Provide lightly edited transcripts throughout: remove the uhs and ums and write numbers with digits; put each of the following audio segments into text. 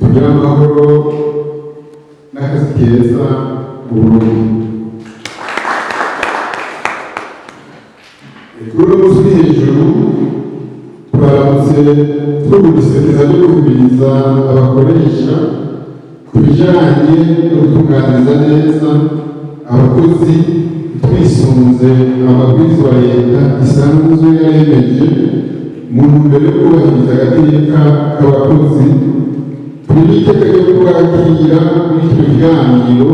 kugira amahoro n'akazi keza mu Burundi. Kuri uno munsi uri hejuru twaramutse tugusekeza no guhimiriza abakoresha ku bijanye no gutunganiriza neza abakozi twisunze amabwiriza ya leta isanzwe yaremeje mu ntumbero yo kubahiriza agateka k'abakozi. Turi iteka ryo kubakira muri icyo kiganiro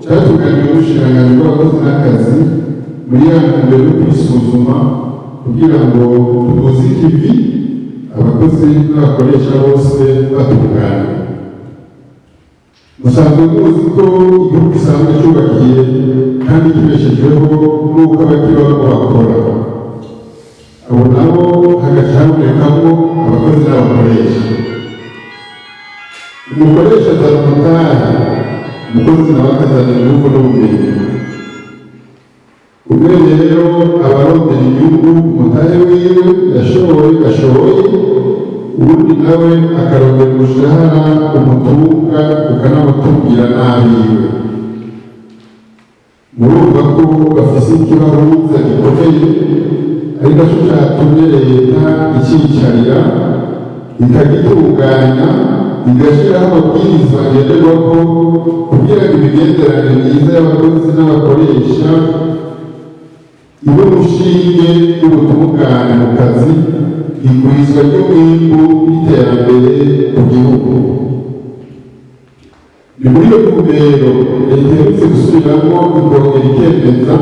cyatunganijwe n'ubushikiranganji bw'abakozi n'akazi muri ya ntumbero yo kwisuzuma kugira ngo tubuze ikivi abakozi n'abakoresha bose batungana. Musanzwe muzi ko igihugu gisanzwe cyubakiye kandi kibeshejweho n'uko abakibamo bakora, abo nabo hagaca habonekamo abakozi n'abakoresha. Umukoresha azana umutahe, umukozi nawe akazana inyungu n'ubumenyi. Umwe rero abarondera inyungu umutahe wiwe ashoboye, ubundi nawe akarondera umushahara umutunga ukanamutungira n'abiwe. Murumva ko bafise ikibahuza gikomeye, ari naco catumye leta icicarira ikagitunganya igashiraho amabwirizwa ngenderwako kugira ngo imigenderanire myiza y'abakozi n'abakoresha ibe umushinge w'ubutungane mu kazi, igwizwa ry'umwimbu n'iterambere mu gihugu. Ni muri iyo ntumbero leta iherutse gusubiramo ikongera ikemeza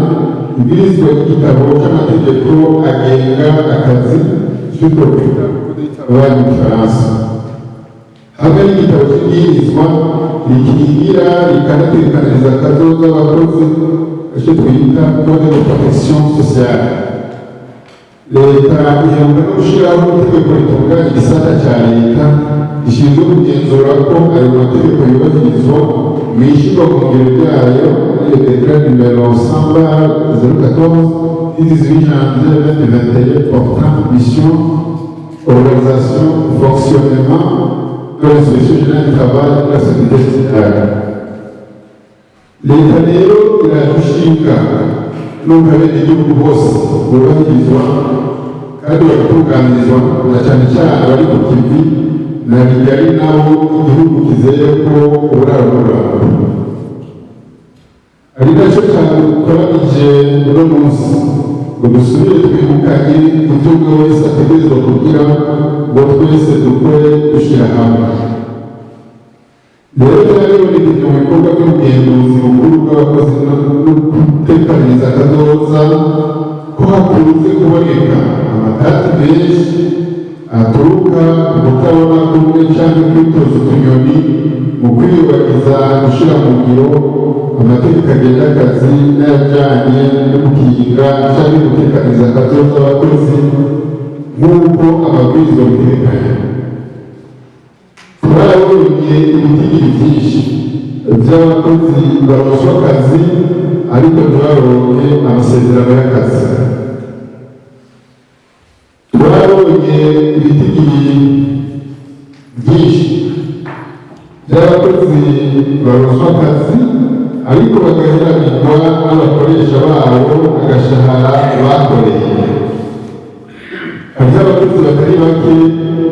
ibwirizwa ry'igitabo c'amategeko agenga akazi cyo kwita abana mu Faransa. Hamwe n'igitabo cy'ibwirizwa rikingira rikanatekaniriza akazoza abakozi icyo twita code de protection sociale. Leta iheruka no gushyiraho itegeko ritunganya igisata cya leta gishinzwe kugenzura ko ayo mategeko yubahirizwa mu ishyirwa mu ngiro ryayo muri decret numero 100/014 du 18 janvier 2021 portant mission, organisation, fonctionnement de l'inspection générale du travail et de la sécurité sociale. Leta rero iragushinga n'uko abenegihugu bose bubahirizwa kandi bagatunganirizwa, na cyane cyane abari ku kivi na bigari nabo igihugu kizeye ko uburarura. Ari nacyo cyadukoranije uno munsi ngo dusubire twibukanye ibyo buri wese ategerezwa kugira ngo twese dukore dushyira hamwe. Rero byaribonekeye mu bikorwa by'ubugenzuzi bukuru bw'abakozi no gutekaniriza akazoza ko hakunze kuboneka amatati menshi aturuka ku kutabona kumwe cyangwa kwitoza utunyoni mu kwiyubakiza gushyira mu ngiro amategeko agenga akazi n'ayajyanye no gukinga cyangwa gutekaniriza akazoza abakozi nk'uko amabwiriza biteganya. Turabonye ibitigiri byinshi by'abakozi baronswa akazi ariko ntibaronke amasezerano y'akazi. Turabonye ibitigiri byinshi by'abakozi baronswa akazi ariko bagaheramirwa n'abakoresha babo agashahara bakoreye. Hari abakozi batari bake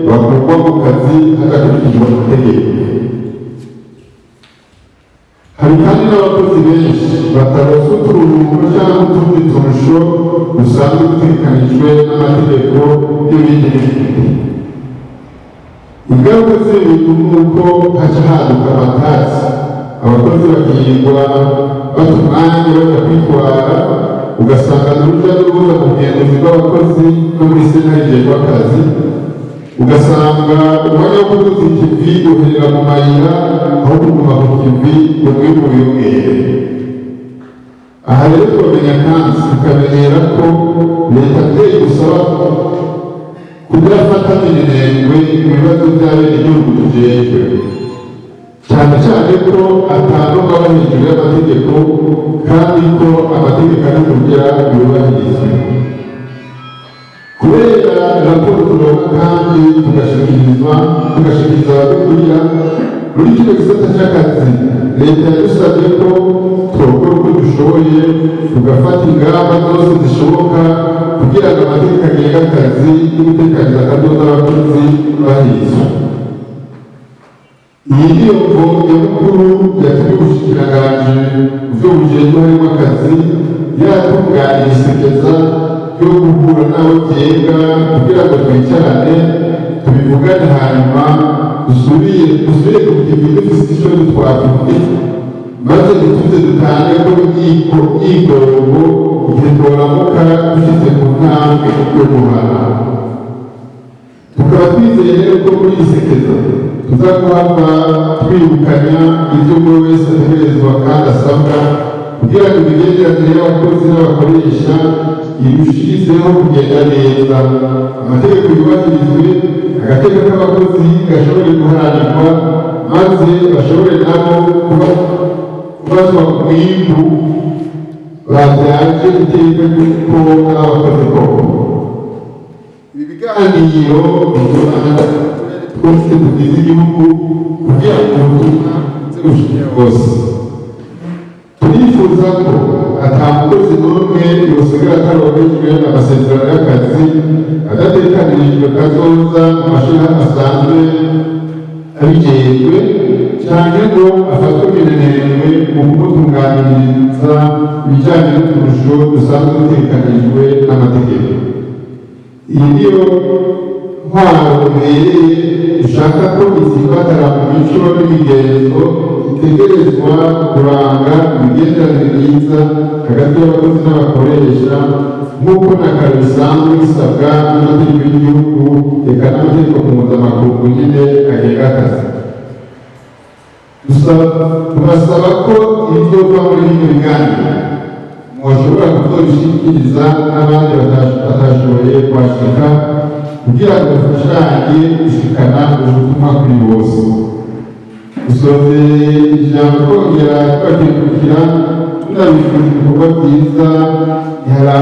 bakurwa mu kazi hadakurikijwe amategeko. Hari kandi n'abakozi benshi bataronswa uturuhuko cyangwa utundi turusho dusanzwe dutegekanijwe n'amategeko y'ibindi bihugu. Ingaruka z'ibintu ni uko haca haduka amatasi, abakozi bakirwa bata umwanya bajya kwitwara, ugasanga n'urujya n'uruza mu bugenzuzi bw'abakozi no muri sentare rw'akazi, ugasanga umwanya wo kuduza ikivi uherera mu mayira aho kuguma ku kivi umwimbu wiyongere. Aha rero turamenya kandi tukamenyera ko leta ateye gusaba kudafata minenengwe ibibazo by'abenegihugu tujejwe, cyane cyane ko atandukwa hejuru y'amategeko kandi ko amategeko ari kugira yubahirizwe. Ku kubera raporo turonka kandi tugashikiriza abadukurira muri kino gisata cy'akazi. Leta yadusabye ko twokora uko dushoboye tugafata ingamba zose zishoboka kugira ngo amategeko agenga akazi n'ugutekaniza akadoda abakozi bahirizwa. Iyi niyo mvo nyamukuru yatumye ubushikiranganji mu byo bujejwe harimo akazi yatunganya isekeza ryo guhura n'abo byenga kugira ngo twicarane tubivugane, hanyuma dusubire ku kivi dufite icyo twavuze, maze dutuze dutange ko imyidogo igihe tworamuka dushyize ku ntambwe yo guhana. Tukaba twizeye rero ko muri iyi sekeza tuza guhava twibukanya ibyo buri wese ategerezwa kandi asabwa kugira ngo imigenderanire y'abakozi n'abakoresha irushirizeho kugenda neza, amategeko yubahirizwe, agateka k'abakozi gashobore guharanirwa, maze bashobore nabo kubazwa ku mwimbu babyaje iteka ry'uko n'abakozi koko. Ibi biganiro bitubana twese tugize igihugu kugira ngo ubutumwa buze gushikira bose. Turifuza ko ata mukozi n'umwe yosigara atarobejwe amasezerano y'akazi adatekanirijwe kazoza mu mashirahamwe asanzwe abijejwe, canke ngo afatwe minenerwe mu kumutunganiriza ibijanye n'uturusho dusanzwe dutekanirijwe n'amategeko. Iyi niyo ntwaro ibereye dushaka ko izifatara mu mico n'imigenzo itegerezwa kuranga imigenderanire myiza hagati y'abakozi n'abakoresha, nk'uko na kare bisanzwe bisabwa n'amategeko y'igihugu eka n'amategeko mpuzamakungu nyine agenga akazi. Turasaba ko ibikorwa muri bino biganiro mwashobora kuzobishikiriza n'abandi batashoboye kwashika kugira ngo bafashanye gushikana ubutumwa kuri bose. Dusoze ijambo twongera twakengurukira tunabifuriza ibikorwa byiza